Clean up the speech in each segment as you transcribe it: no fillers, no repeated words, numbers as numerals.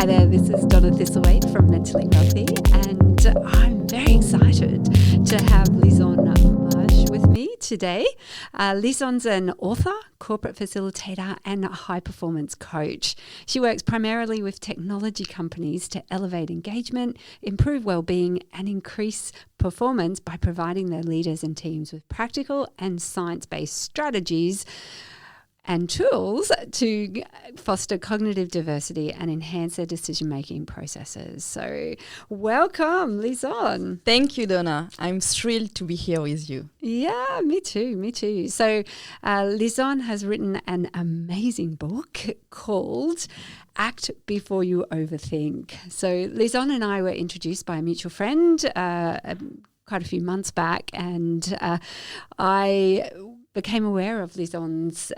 Hi there, this is Donna Thistlethwaite from Mentally Wealthy, and I'm very excited to have Lison Mage with me today. Lison's an author, corporate facilitator, and a high-performance coach. She works primarily with technology companies to elevate engagement, improve well-being, and increase performance by providing their leaders and teams with practical and science-based strategies and tools to foster cognitive diversity and enhance their decision-making processes. So welcome, Lison. Thank you, Donna. I'm thrilled to be here with you. Yeah, me too. So Lison has written an amazing book called Act Before You Overthink. So Lison and I were introduced by a mutual friend quite a few months back, and I became aware of Lison's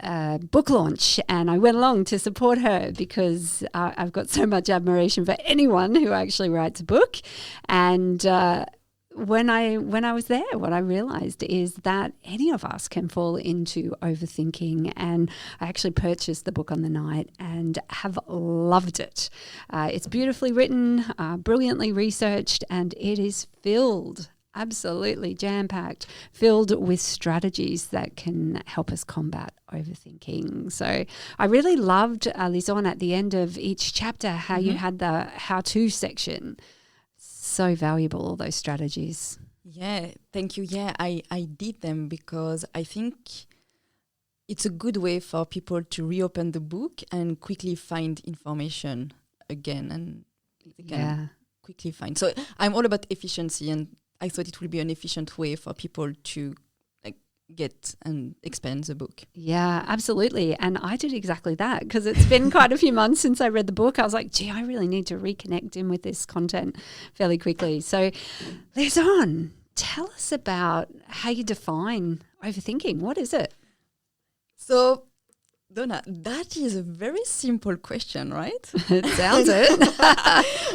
book launch, and I went along to support her because I've got so much admiration for anyone who actually writes a book. And when I was there, what I realized is that any of us can fall into overthinking, and I actually purchased the book on the night and have loved it. It's beautifully written, brilliantly researched, and it is filled, absolutely jam-packed, filled with strategies that can help us combat overthinking. So I really loved, Lison, at the end of each chapter, how you had the how-to section. So valuable, all those strategies. Yeah, thank you. Yeah, I did them because I think it's a good way for people to reopen the book and quickly find information again, and they can quickly find. So I'm all about efficiency, and I thought it would be an efficient way for people to get and expand the book. Yeah, absolutely. And I did exactly that because it's been quite a few months since I read the book. I was like, gee, I really need to reconnect in with this content fairly quickly. So Lison, tell us about how you define overthinking. What is it? So, Donna, that is a very simple question, right? It sounds it.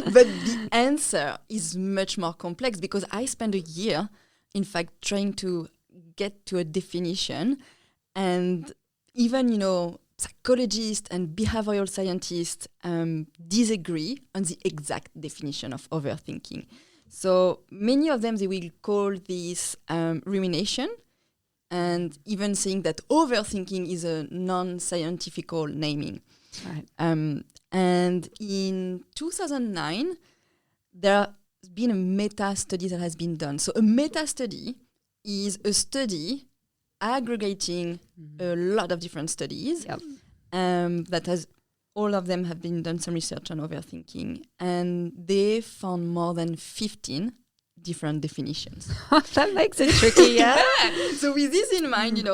But the answer is much more complex because I spent a year, in fact, trying to get to a definition, and even, psychologists and behavioral scientists disagree on the exact definition of overthinking. So many of them, they will call this rumination, and even saying that overthinking is a non-scientifical naming. Right. And in 2009, there has been a meta-study that has been done. So a meta-study is a study aggregating a lot of different studies. Yep. That has, all of them have been done some research on overthinking, and they found more than 15 different definitions. That makes it tricky, yeah. So with this in mind,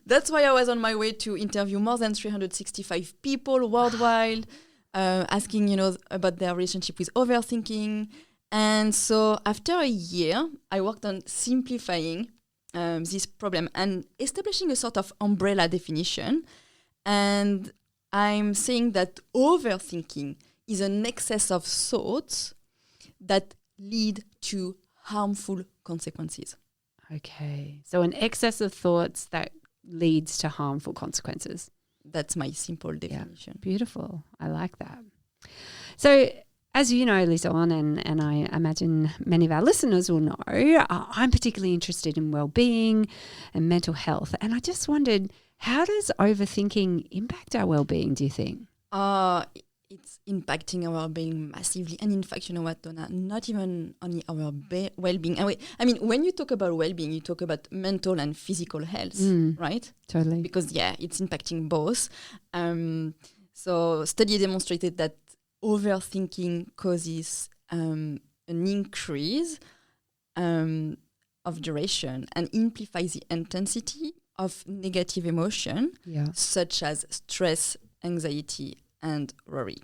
that's why I was on my way to interview more than 365 people worldwide, asking, about their relationship with overthinking. And so after a year, I worked on simplifying this problem and establishing a sort of umbrella definition. And I'm saying that overthinking is an excess of thoughts that lead to harmful consequences. Okay. So an excess of thoughts that leads to harmful consequences. That's my simple definition. Yeah, beautiful. I like that. So as you know, Lison, and I imagine many of our listeners will know, I'm particularly interested in well-being and mental health. And I just wondered, how does overthinking impact our well-being, do you think? It's impacting our well-being massively. And in fact, you know what, Donna, not even only our well-being. I mean, when you talk about well-being, you talk about mental and physical health, right? Totally. Because, it's impacting both. So study demonstrated that overthinking causes an increase of duration and amplifies the intensity of negative emotion, such as stress, anxiety, and worry.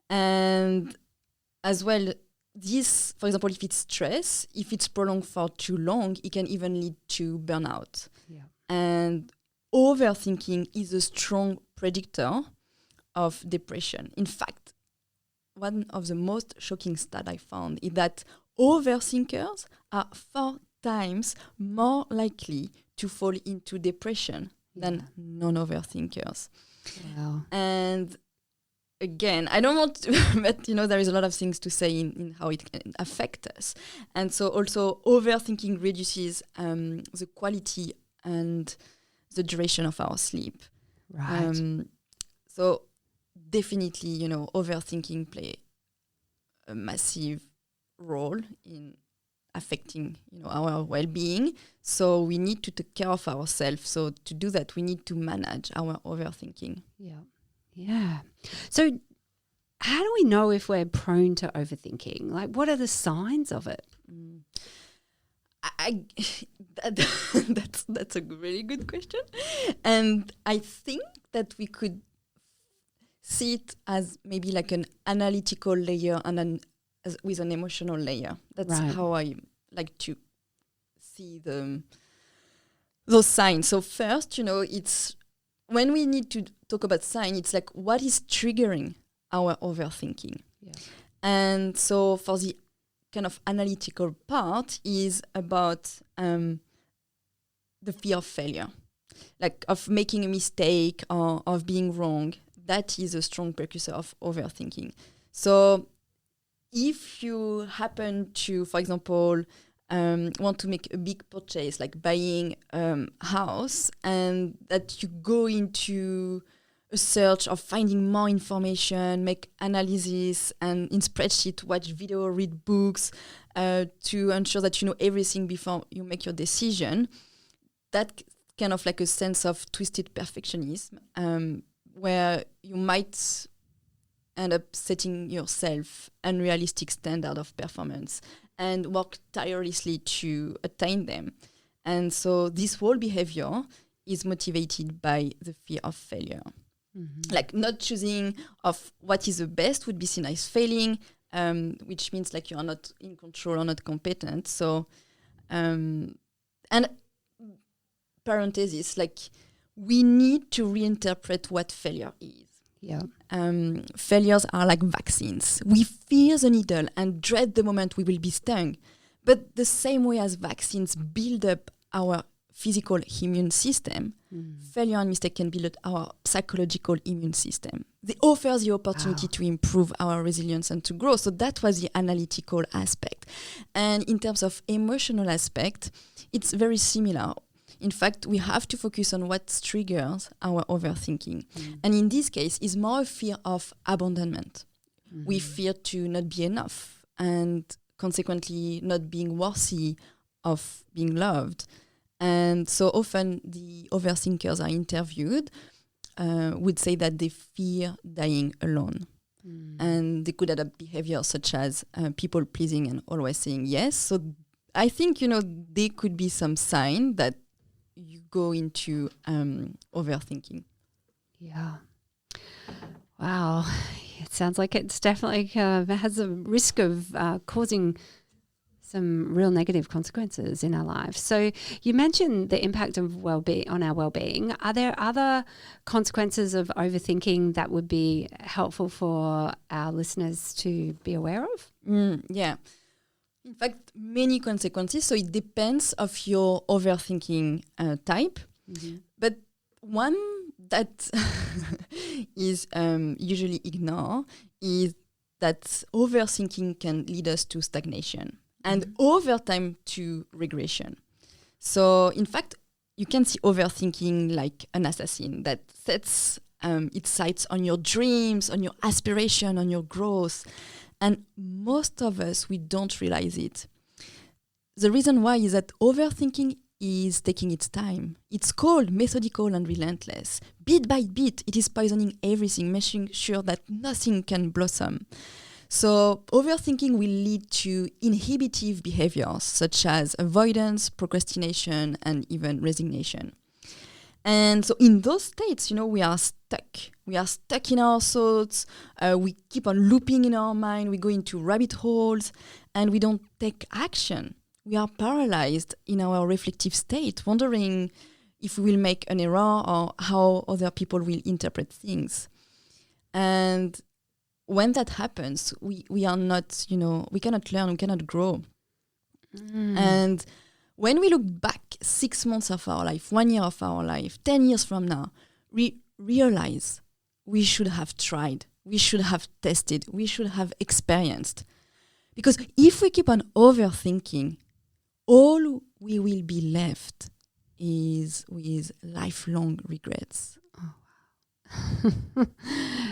And as well, this, for example, if it's stress, if it's prolonged for too long, it can even lead to burnout. Yeah. And overthinking is a strong predictor of depression. In fact, one of the most shocking stats I found is that overthinkers are 4 times more likely to fall into depression than non-overthinkers. Wow. And again, I don't want to, but there is a lot of things to say in how it can affect us. And so also overthinking reduces the quality and the duration of our sleep. Right. So definitely, overthinking play a massive role in affecting, our well-being. So we need to take care of ourselves. So to do that, we need to manage our overthinking. Yeah. Yeah. So how do we know if we're prone to overthinking? Like, what are the signs of it? That's a really good question. And I think that we could see it as maybe like an analytical layer and with an emotional layer. That's Right. how I like to see those signs. So first, it's when we need to talk about sign, it's like what is triggering our overthinking. Yeah. And so for the kind of analytical part is about the fear of failure, like of making a mistake or of being wrong. That is a strong precursor of overthinking. So if you happen to, for example, want to make a big purchase, like buying a house, and that you go into a search of finding more information, make analysis, and in spreadsheet, watch video, read books, to ensure that you know everything before you make your decision. That kind of like a sense of twisted perfectionism, where you might end up setting yourself unrealistic standard of performance and work tirelessly to attain them. And so this whole behavior is motivated by the fear of failure. Mm-hmm. Like not choosing of what is the best would be seen as failing, which means like you are not in control or not competent. So, and parenthesis, like we need to reinterpret what failure is. Yeah. Failures are like vaccines. We fear the needle and dread the moment we will be stung. But the same way as vaccines build up our physical immune system, failure and mistake can build up our psychological immune system. They offer the opportunity to improve our resilience and to grow. So that was the analytical aspect. And in terms of emotional aspect, it's very similar. In fact, we have to focus on what triggers our overthinking. And in this case, it's more a fear of abandonment. We fear to not be enough and consequently not being worthy of being loved. And so often the overthinkers are interviewed would say that they fear dying alone. And they could adopt behaviors such as people pleasing and always saying yes. So I think, there could be some sign that you go into overthinking. Yeah. Wow. It sounds like it's definitely has a risk of causing some real negative consequences in our lives. So you mentioned the impact of well-being on our well-being. Are there other consequences of overthinking that would be helpful for our listeners to be aware of? Yeah. In fact, many consequences. So it depends of your overthinking type. But one that is usually ignored is that overthinking can lead us to stagnation and over time to regression. So in fact, you can see overthinking like an assassin that sets its sights on your dreams, on your aspiration, on your growth. And most of us, we don't realize it. The reason why is that overthinking is taking its time. It's called methodical and relentless. Bit by bit, it is poisoning everything, making sure that nothing can blossom. So overthinking will lead to inhibitive behaviors such as avoidance, procrastination, and even resignation. And so in those states, we are stuck. We are stuck in our thoughts. We keep on looping in our mind. We go into rabbit holes and we don't take action. We are paralyzed in our reflective state, wondering if we will make an error or how other people will interpret things. And when that happens, we are not, we cannot learn, we cannot grow. And when we look back 6 months of our life, 1 year of our life, 10 years from now, we realize we should have tried. we should have tested, we should have experienced. Because if we keep on overthinking, all we will be left is with lifelong regrets.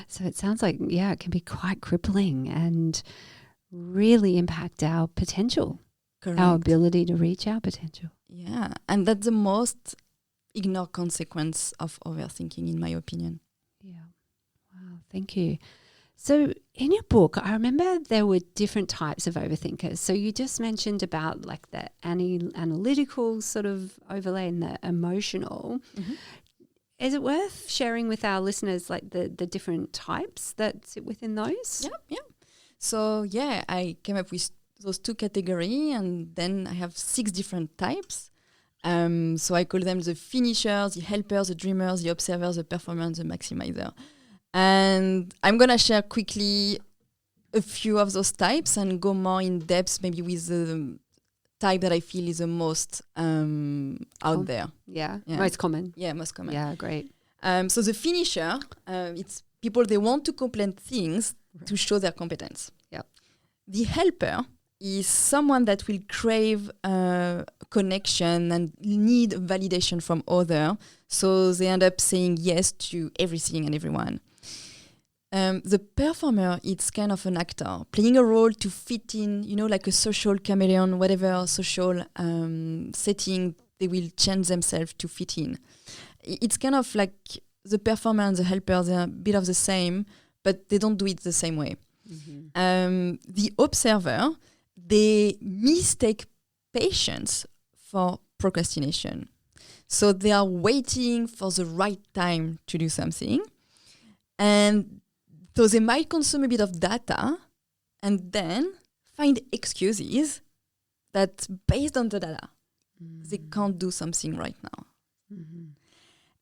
So it sounds like, it can be quite crippling and really impact our potential, Correct. our ability to reach our potential. Yeah, and that's the most ignored consequence of overthinking, in my opinion. Yeah. Wow, thank you. So in your book, I remember there were different types of overthinkers. So you just mentioned about like the analytical sort of overlay and the emotional. Mm-hmm. Is it worth sharing with our listeners like the different types that sit within those? Yeah. So I came up with those two categories, and then I have 6 different types. So I call them the finishers, the helpers, the dreamers, the observers, the performers, the maximizer. And I'm going to share quickly a few of those types and go more in depth maybe with the type that I feel is the most out there. Yeah, most common. Yeah, most common. Yeah, great. So the finisher, it's people, they want to complete things to show their competence. Yeah. The helper is someone that will crave connection and need validation from others, so they end up saying yes to everything and everyone. The performer, it's kind of an actor playing a role to fit in, like a social chameleon, whatever social setting, they will change themselves to fit in. It's kind of like the performer and the helper, they're a bit of the same, but they don't do it the same way. Mm-hmm. The observer, they mistake patience for procrastination. So they are waiting for the right time to do something. And so they might consume a bit of data and then find excuses that based on the data, they can't do something right now. Mm-hmm.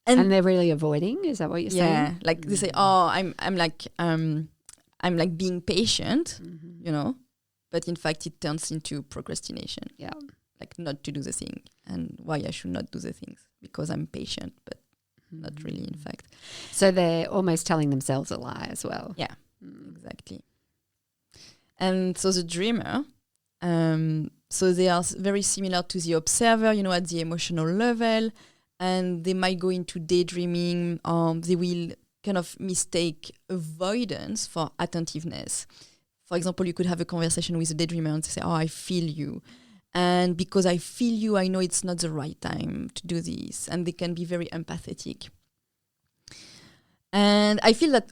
And they're really avoiding, is that what you're saying? Yeah, like they say, I'm like being patient, but in fact it turns into procrastination. Yeah. Like not to do the thing, and why I should not do the things, because I'm patient, but not really in fact. So they're almost telling themselves a lie as well. Yeah, exactly. And so the dreamer, so they are very similar to the observer, at the emotional level, and they might go into daydreaming. They will kind of mistake avoidance for attentiveness. For example, you could have a conversation with a daydreamer and say, I feel you. And because I feel you, I know it's not the right time to do this. And they can be very empathetic. And I feel that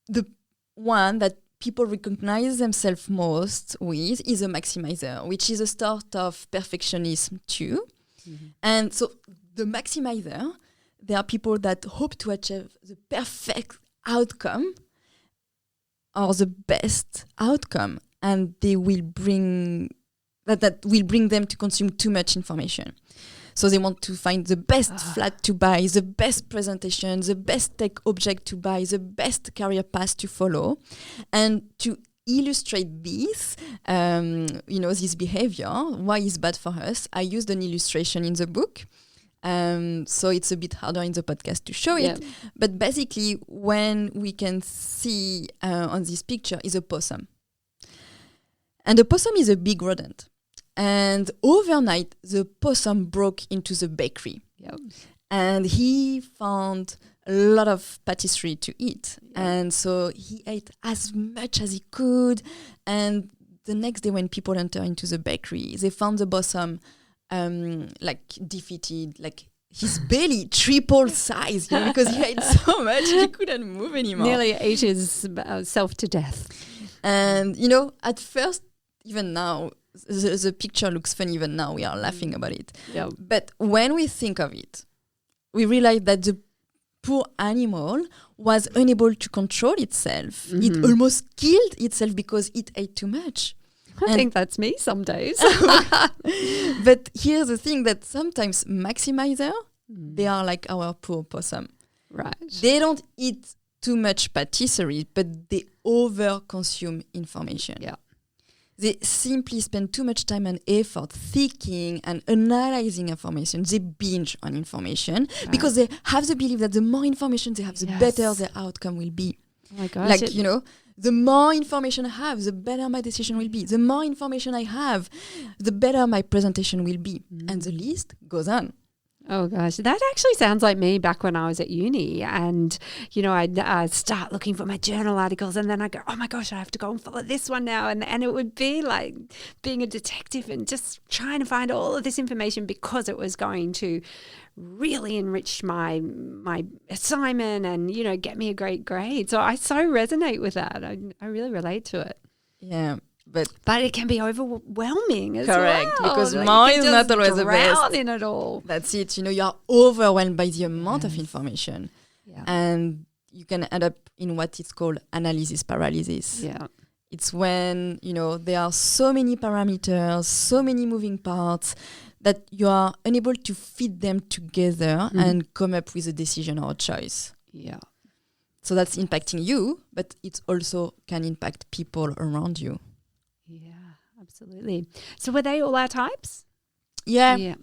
the one that people recognize themselves most with is a maximizer, which is a sort of perfectionism too. Mm-hmm. And so the maximizer, they are people that hope to achieve the perfect outcome or the best outcome. And they will bring... That will bring them to consume too much information. So they want to find the best flat to buy, the best presentation, the best tech object to buy, the best career path to follow. And to illustrate this, this behavior, why it's bad for us, I used an illustration in the book. So it's a bit harder in the podcast to show it. But basically, when we can see on this picture is a possum. And the possum is a big rodent. And overnight, the possum broke into the bakery. Yep. And he found a lot of patisserie to eat. Yep. And so he ate as much as he could. And the next day when people enter into the bakery, they found the possum defeated, like his belly triple size, because he ate so much he couldn't move anymore. Nearly ate himself to death. And, at first, even now, the picture looks funny. Even now, we are laughing about it. Yep. But when we think of it, we realize that the poor animal was unable to control itself. Mm-hmm. It almost killed itself because it ate too much. I think that's me some days. But here's the thing, that sometimes maximizer, they are like our poor possum. Right. They don't eat too much patisserie, but they over-consume information. Yeah. They simply spend too much time and effort thinking and analyzing information. They binge on information because they have the belief that the more information they have, the better their outcome will be. Oh my gosh. Like, you know, the more information I have, the better my decision will be. The more information I have, the better my presentation will be. And the list goes on. Oh gosh, that actually sounds like me back when I was at uni, and you know, I'd start looking for my journal articles, and then I go, oh my gosh, I have to go and follow this one now, and it would be like being a detective and just trying to find all of this information because it was going to really enrich my assignment and, you know, get me a great grade. So I so resonate with that. I really relate to it. Yeah. But it can be overwhelming as correct, well. because Like, more you can is not just always the best. drown in it all. That's it. You know, you're overwhelmed by the amount of information. Yeah. And you can end up in what is called analysis paralysis. Yeah. It's when, you know, there are so many parameters, so many moving parts that you are unable to fit them together and come up with a decision or a choice. Yeah. So that's impacting you, but it also can impact people around you. Yeah, absolutely. So were they all our types? Yeah.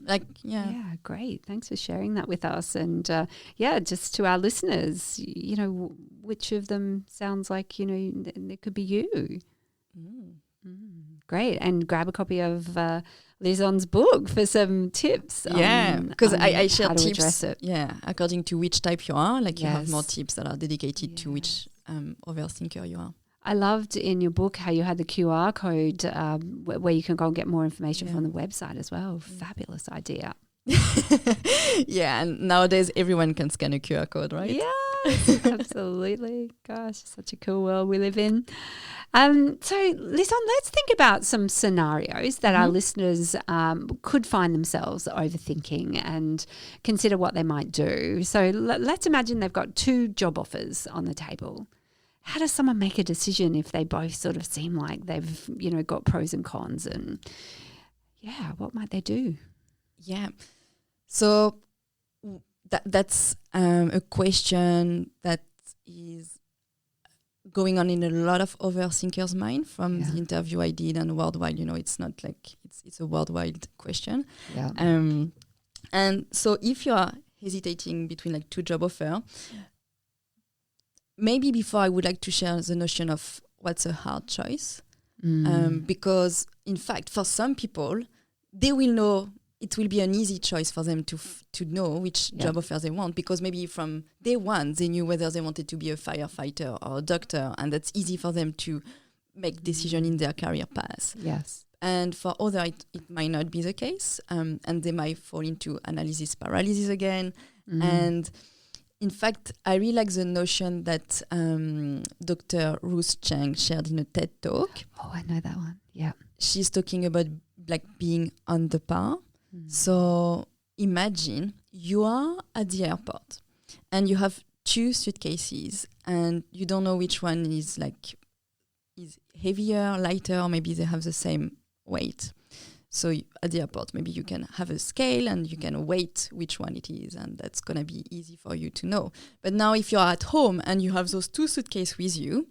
Yeah, great. Thanks for sharing that with us. And just to our listeners, you know, which of them sounds like, you know, it could be you. Great. And grab a copy of Lison's book for some tips. Yeah, because I share how to tips. address it. Yeah, according to which type you are. Like you have Yes. more tips that are dedicated to which overthinker you are. I loved in your book how you had the QR code where you can go and get more information from the website as well. Fabulous idea. Yeah, and nowadays everyone can scan a QR code, right? Yes, absolutely. Gosh, such a cool world we live in. So, Lison, let's think about some scenarios that our listeners could find themselves overthinking and consider what they might do. So let's imagine they've got 2 job offers on the table. How does someone make a decision if they both sort of seem like they've, you know, got pros and cons? And what might they do? Yeah. So that's a question that is going on in a lot of overthinkers' mind from the interview I did and worldwide. You know, it's not like it's a worldwide question. Yeah. And so if you are hesitating between like 2 job offers, maybe before I would like to share the notion of what's a hard choice. Because in fact, for some people, they will know it will be an easy choice for them to know which job offers they want, because maybe from day one, they knew whether they wanted to be a firefighter or a doctor, and that's easy for them to make decision in their career path. Yes. And for others, it might not be the case, and they might fall into analysis paralysis again. And in fact, I really like the notion that Dr. Ruth Chang shared in a TED Talk. Oh, I know that one. Yeah. She's talking about like being on the par. So imagine you are at the airport and you have 2 suitcases and you don't know which one is heavier, lighter, or maybe they have the same weight. So at the airport, maybe you can have a scale and you can weight which one it is, and that's going to be easy for you to know. But now if you're at home and you have those 2 suitcases with you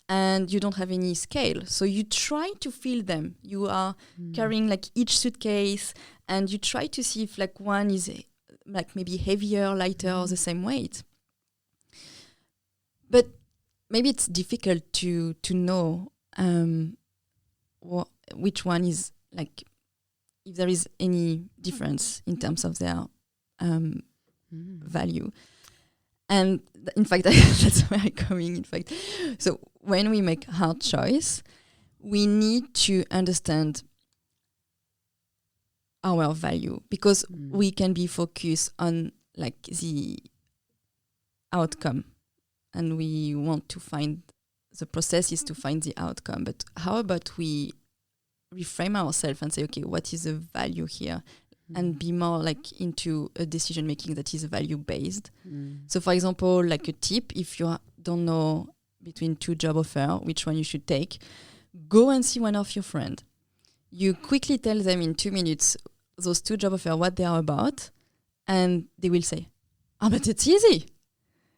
and you don't have any scale, so you try to feel them. You are carrying like each suitcase and you try to see if like one is like maybe heavier, lighter, or the same weight. But maybe it's difficult to know which one is like, if there is any difference in terms of their value. And in fact, that's where I'm coming, in fact. So when we make hard choice, we need to understand our value, because we can be focused on like the outcome, and we want to find the process is to find the outcome. But how about we reframe ourselves and say, okay, what is the value here? And be more like into a decision making that is value based. So for example, like a tip, if you don't know between 2 job offers, which one you should take, go and see one of your friends. You quickly tell them in 2 minutes those 2 job offers, what they are about, and they will say, but it's easy.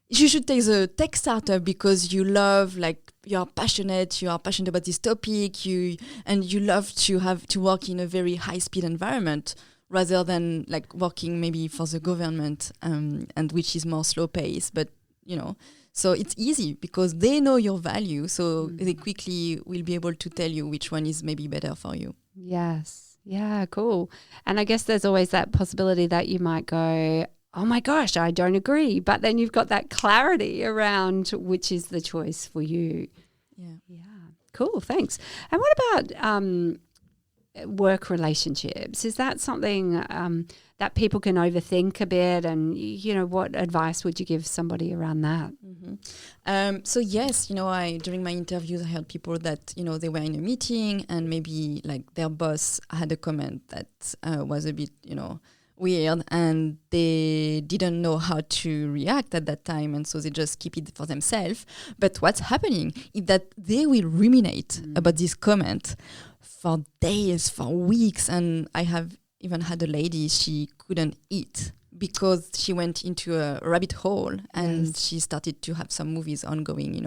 You should take the tech startup because you love, like, you are passionate about this topic, you love to work in a very high speed environment rather than like working maybe for the government, and which is more slow pace. But, you know, So it's easy because they know your value. So they quickly will be able to tell you which one is maybe better for you. Yes. Yeah, cool. And I guess there's always that possibility that you might go, oh my gosh, I don't agree. But then you've got that clarity around which is the choice for you. Yeah. Yeah. Cool. Thanks. And what about work relationships? Is that something that people can overthink a bit? And, what advice would you give somebody around that? So yes, during my interviews, I heard people that, they were in a meeting and maybe like their boss had a comment that was a bit, weird, and they didn't know how to react at that time, and so they just keep it for themselves. But what's happening is that they will ruminate about this comment for days, for weeks, and I have even had a lady, she couldn't eat because she went into a rabbit hole and she started to have some movies ongoing,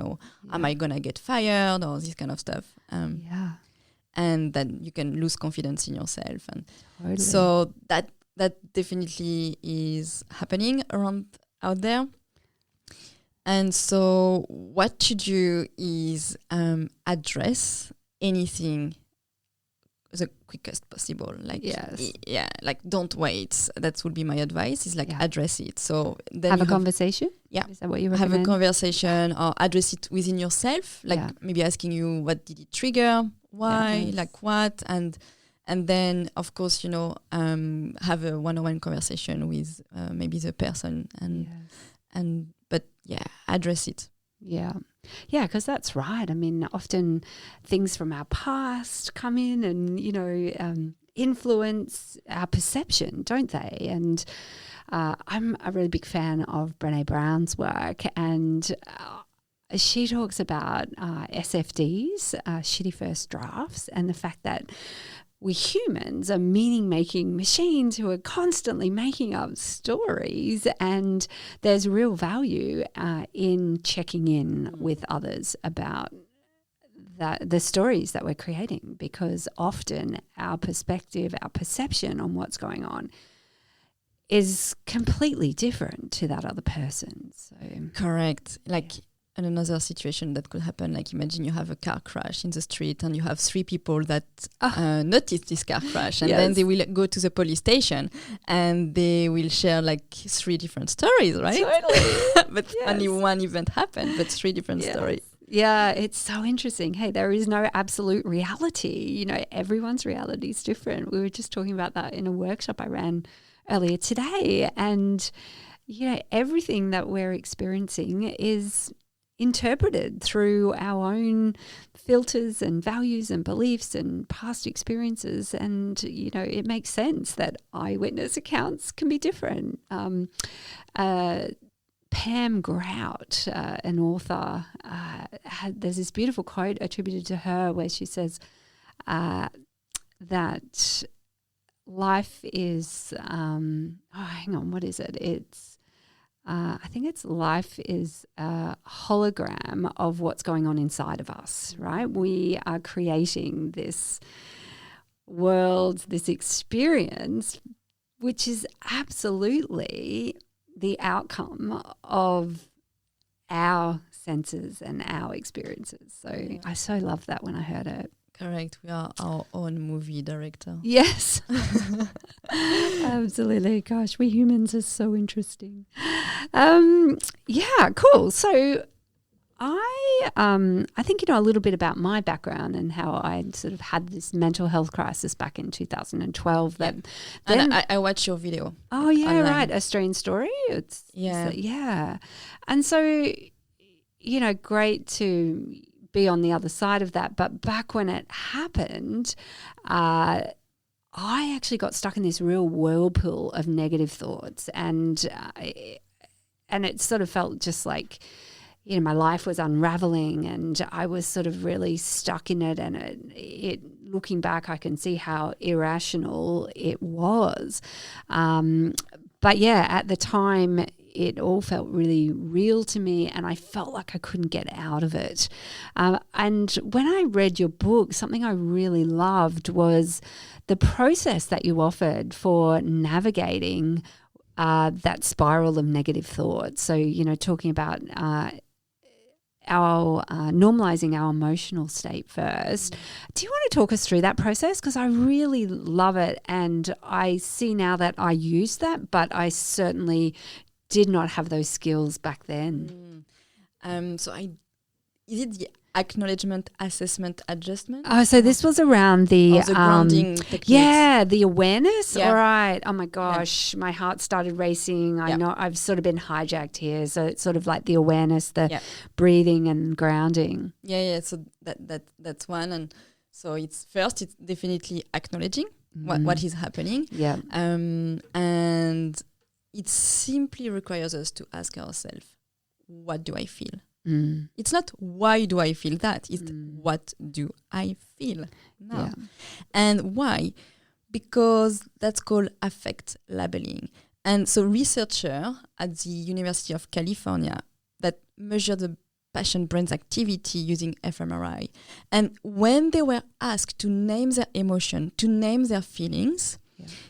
am I gonna get fired or this kind of stuff. And then you can lose confidence in yourself, and so that definitely is happening around out there. And so what to do is address anything the quickest possible. Like, like don't wait. That would be my advice, is like address it. So then have a conversation. Yeah. Is that what you recommend? Have a conversation or address it within yourself. Like maybe asking you, what did it trigger? Why? Like what? And then, of course, have a one-on-one conversation with maybe the person but address it. Yeah. Yeah, because that's right. I mean, often things from our past come in and, influence our perception, don't they? And I'm a really big fan of Brené Brown's work, and she talks about SFDs, shitty first drafts, and the fact that we humans are meaning-making machines who are constantly making up stories, and there's real value in checking in with others about the stories that we're creating, because often our perspective, our perception on what's going on is completely different to that other person. So correct. Like in another situation that could happen, like imagine you have a car crash in the street and you have 3 people that notice this car crash, and then they will go to the police station and they will share like 3 different stories, right? Totally. But only one event happened, but 3 different stories. Yeah, it's so interesting. Hey, there is no absolute reality. Everyone's reality is different. We were just talking about that in a workshop I ran earlier today. And, everything that we're experiencing is interpreted through our own filters and values and beliefs and past experiences. And, it makes sense that eyewitness accounts can be different. Pam Grout, an author, there's this beautiful quote attributed to her where she says that life is, hang on, what is it? It's, I think it's life is a hologram of what's going on inside of us, right? We are creating this world, this experience, which is absolutely the outcome of our senses and our experiences. So I so loved that when I heard it. Correct. We are our own movie director. Yes. Absolutely. Gosh, we humans are so interesting. Yeah, cool. So I think a little bit about my background and how I sort of had this mental health crisis back in 2012. Then I watched your video. Oh yeah, online. right. Australian Story. It's and so great to be on the other side of that. But back when it happened, I actually got stuck in this real whirlpool of negative thoughts, and it sort of felt just like, my life was unraveling, and I was sort of really stuck in it. And it looking back, I can see how irrational it was. But yeah, at the time, it all felt really real to me, and I felt like I couldn't get out of it. And when I read your book, something I really loved was the process that you offered for navigating that spiral of negative thoughts. So, talking about our normalizing our emotional state first. Do you want to talk us through that process? Because I really love it, and I see now that I use that, but I certainly did not have those skills back then. Is it the acknowledgement, assessment, adjustment? Oh, so this was around the grounding techniques. Yeah, the awareness. Yeah. All right. Oh my gosh, my heart started racing. I know I've sort of been hijacked here. So it's sort of like the awareness, the breathing and grounding. Yeah. So that's one, and so it's definitely acknowledging what is happening. Yeah. And it simply requires us to ask ourselves, what do I feel? It's not why do I feel that, it's what do I feel now. And why? Because that's called affect labeling. And so researcher at the University of California that measured the patient brain's activity using fMRI, and when they were asked to name their emotion, to name their feelings,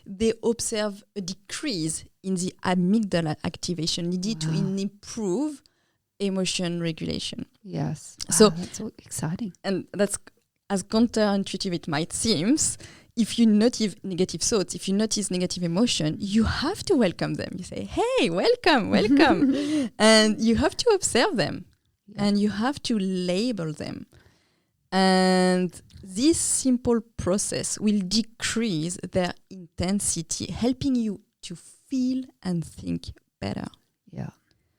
they observe a decrease in the amygdala activation needed to improve emotion regulation. Yes. So that's all exciting. And that's, as counterintuitive it might seem, if you notice negative thoughts, if you notice negative emotion, you have to welcome them. You say, hey, welcome. And you have to observe them. And you have to label them. And this simple process will decrease their intensity, helping you to feel and think better. Yeah.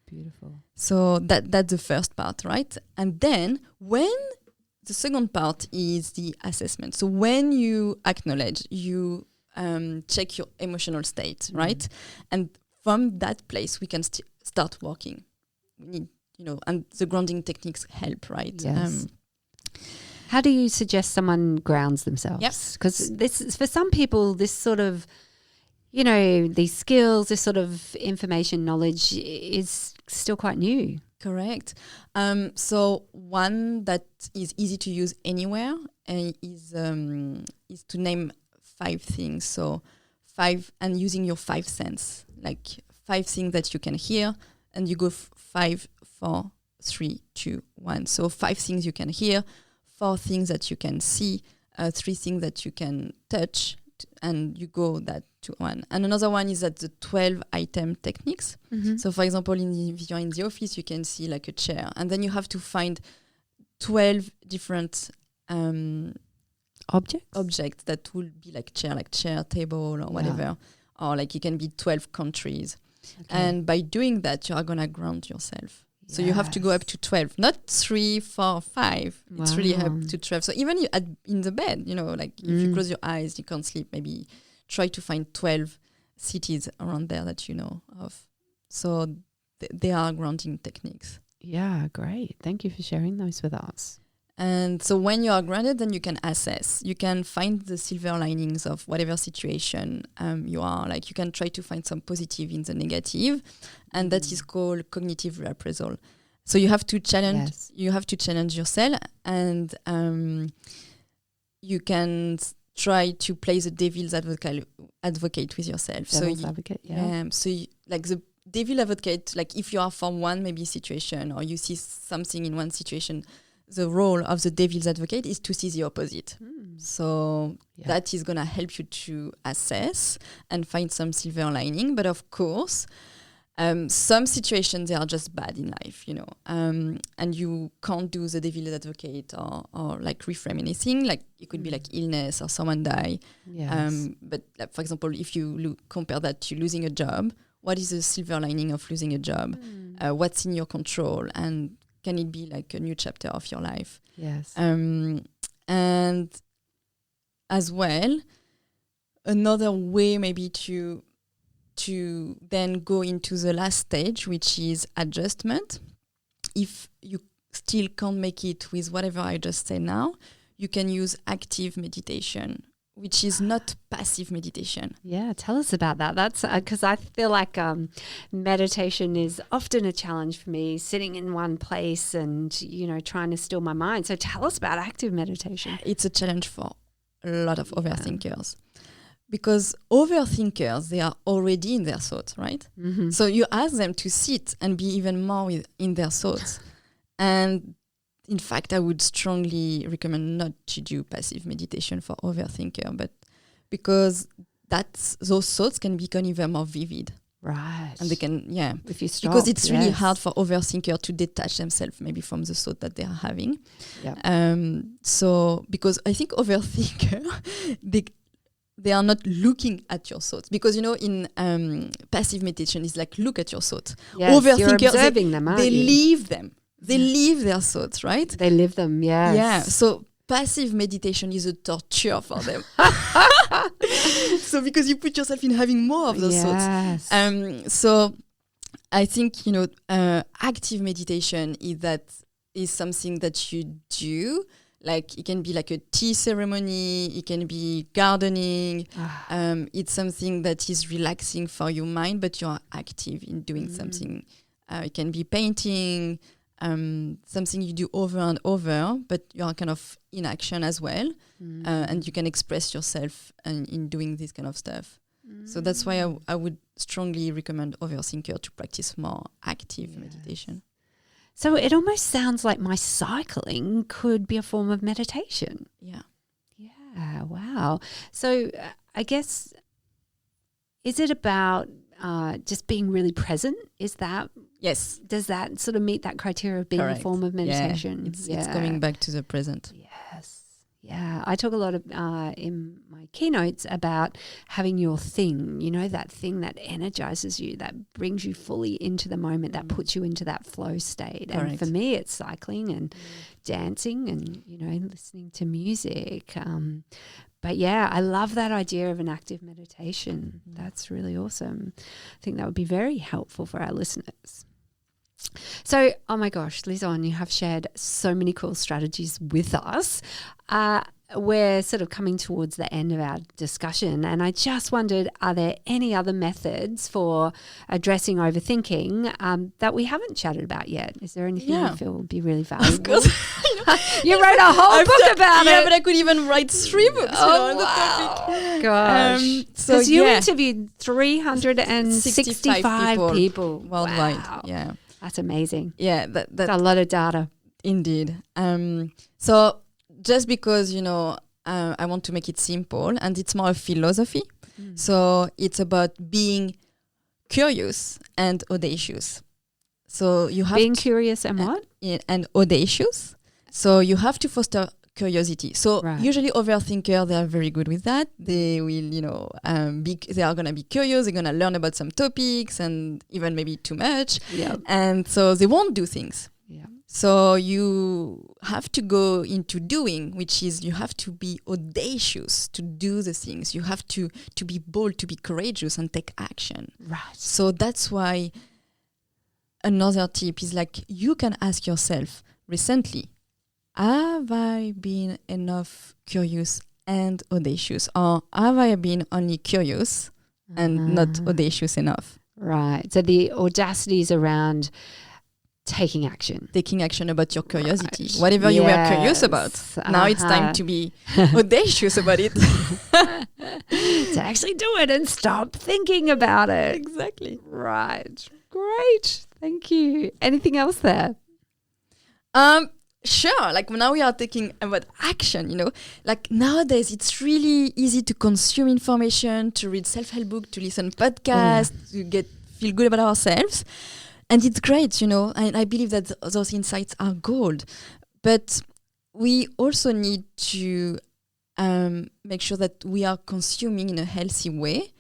Beautiful. So that's the first part, right? And then when the second part is the assessment. So when you acknowledge, you check your emotional state, right? And from that place, we can start working. We need, and the grounding techniques help, right? Yes. How do you suggest someone grounds themselves? Because this is, for some people, this sort of, these skills, this sort of information, knowledge is still quite new. Correct. So one that is easy to use anywhere is to name 5 things. So 5, and using your 5 sense, like 5 things that you can hear, and you go 5, 4, 3, 2, 1. So 5 things you can hear, 4 things that you can see, 3 things that you can touch, and you go that to 1. And another one is that the 12-item techniques. So for example, if you're in the office, you can see like a chair, and then you have to find 12 different objects that will be like chair, table, or whatever. Or like it can be 12 countries. Okay. And by doing that, you are going to ground yourself. So you have to go up to 12, not 3, 4, 5. Wow. It's really up to 12. So even in the bed, like if you close your eyes, you can't sleep, maybe try to find 12 cities around there that you know of. So they are grounding techniques. Yeah, great. Thank you for sharing those with us. And so when you are grounded, then you can assess. You can find the silver linings of whatever situation you are. Like you can try to find some positive in the negative, and that is called cognitive reappraisal. So you have to challenge. Yes. You have to challenge yourself, and you can try to play the devil's advocate with yourself. Devil's advocate, yeah. So like the devil advocate, like if you are from one maybe situation, or you see something in one situation, the role of the devil's advocate is to see the opposite. So that is going to help you to assess and find some silver lining. But of course, some situations, they are just bad in life, and you can't do the devil's advocate or like reframe anything. Like it could be like illness or someone die. Yes. But like, for example, if you compare that to losing a job, what is the silver lining of losing a job? What's in your control? And can it be like a new chapter of your life? Yes. And as well, another way maybe to then go into the last stage, which is adjustment. If you still can't make it with whatever I just said now, you can use active meditation, which is not passive meditation. Yeah, tell us about that. That's because I feel like meditation is often a challenge for me, sitting in one place and, trying to still my mind. So tell us about active meditation. It's a challenge for a lot of overthinkers. Because overthinkers, they are already in their thoughts, right? So you ask them to sit and be even more in their thoughts. And in fact, I would strongly recommend not to do passive meditation for overthinker, but because those thoughts can become even more vivid. Right. And they can, if you stop, because it's really hard for overthinker to detach themselves maybe from the thought that they are having. So because I think overthinker, they are not looking at your thoughts, because in passive meditation it's like look at your thoughts. Overthinker, you're observing them, aren't they you? leave them. They leave their thoughts, right? They live them, yes. Yeah. So passive meditation is a torture for them. So because you put yourself in having more of those thoughts. So I think active meditation is something that you do. Like it can be like a tea ceremony, it can be gardening. It's something that is relaxing for your mind, but you are active in doing something. It can be painting, something you do over and over, but you are kind of in action as well. And you can express yourself in doing this kind of stuff. So that's why I would strongly recommend overthinker to practice more active meditation. So it almost sounds like my cycling could be a form of meditation. Yeah. Yeah, wow. So I guess, is it about just being really present? Is that? Yes. Does that sort of meet that criteria of being a form of meditation? Yeah. It's coming back to the present. Yes. Yeah. I talk a lot of in my keynotes about having your thing, that thing that energizes you, that brings you fully into the moment, that puts you into that flow state. Correct. And for me, it's cycling and dancing and, listening to music. But yeah, I love that idea of an active meditation. That's really awesome. I think that would be very helpful for our listeners. So, oh my gosh, Lison, you have shared so many cool strategies with us. We're sort of coming towards the end of our discussion, and I just wondered, are there any other methods for addressing overthinking that we haven't chatted about yet? Is there anything you feel would be really valuable? Of course. You wrote a whole book about it. Yeah, but I could even write 3 books on the topic. Gosh. Because you interviewed 365 people worldwide. Wow. Yeah. That's amazing. Yeah, that's a lot of data. Indeed. So just because, I want to make it simple, and it's more a philosophy. So it's about being curious and audacious. So you have being curious and what? And audacious. So you have to foster curiosity. So usually overthinker, they are very good with that. They will, they are going to be curious. They're going to learn about some topics and even maybe too much. Yep. And so they won't do things. Yeah. So you have to go into doing, which is you have to be audacious to do the things. You have to be bold, to be courageous and take action. Right. So that's why another tip is like you can ask yourself recently, have I been enough curious and audacious, or have I been only curious and not audacious enough? Right. So the audacity is around taking action about your curiosity. Whatever you were curious about. Now it's time to be audacious about it. To actually do it and stop thinking about it. Exactly. Right. Great. Thank you. Anything else there? Sure. Like now we are talking about action, like nowadays it's really easy to consume information, to read self-help book, to listen podcasts, to feel good about ourselves. And it's great, and I believe that those insights are gold. But we also need to make sure that we are consuming in a healthy way.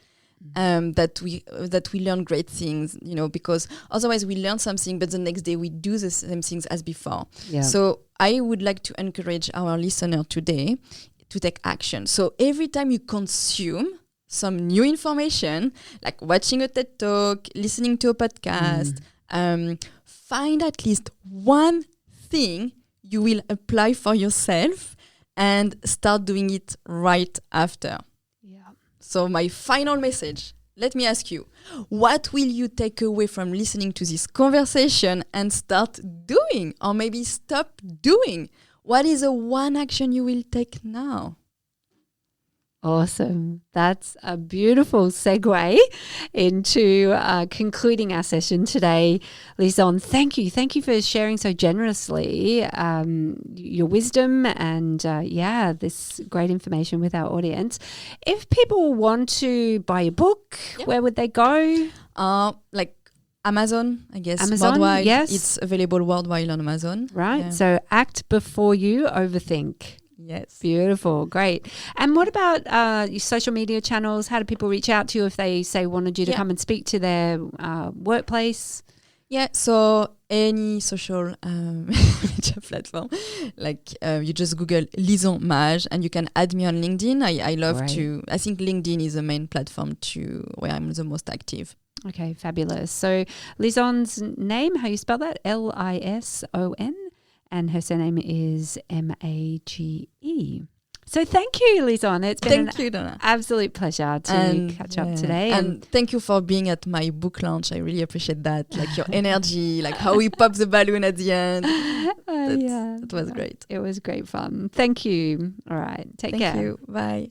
That we learn great things, because otherwise we learn something, but the next day we do the same things as before. Yeah. So I would like to encourage our listener today to take action. So every time you consume some new information, like watching a TED Talk, listening to a podcast, find at least one thing you will apply for yourself and start doing it right after. So my final message, let me ask you, what will you take away from listening to this conversation and start doing, or maybe stop doing? What is the one action you will take now? Awesome. That's a beautiful segue into concluding our session today. Lison, thank you. Thank you for sharing so generously your wisdom and, this great information with our audience. If people want to buy a book, where would they go? Like Amazon, I guess. Amazon, worldwide. yes. It's available worldwide on Amazon. Right. Yeah. So Act Before You Overthink. Yes. Beautiful. Great. And what about your social media channels? How do people reach out to you if they say wanted you to come and speak to their workplace? Yeah, so any social media platform, like you just Google Lison Mage and you can add me on LinkedIn. I love to, I think LinkedIn is the main platform where I'm the most active. Okay, fabulous. So Lison's name, how you spell that? Lison. And her surname is Mage. So thank you, Lison. It's been an absolute pleasure to catch up today. And thank you for being at my book launch. I really appreciate that. Like your energy, like how we pop the balloon at the end. It was great. It was great fun. Thank you. All right. Take care. Thank you. Bye.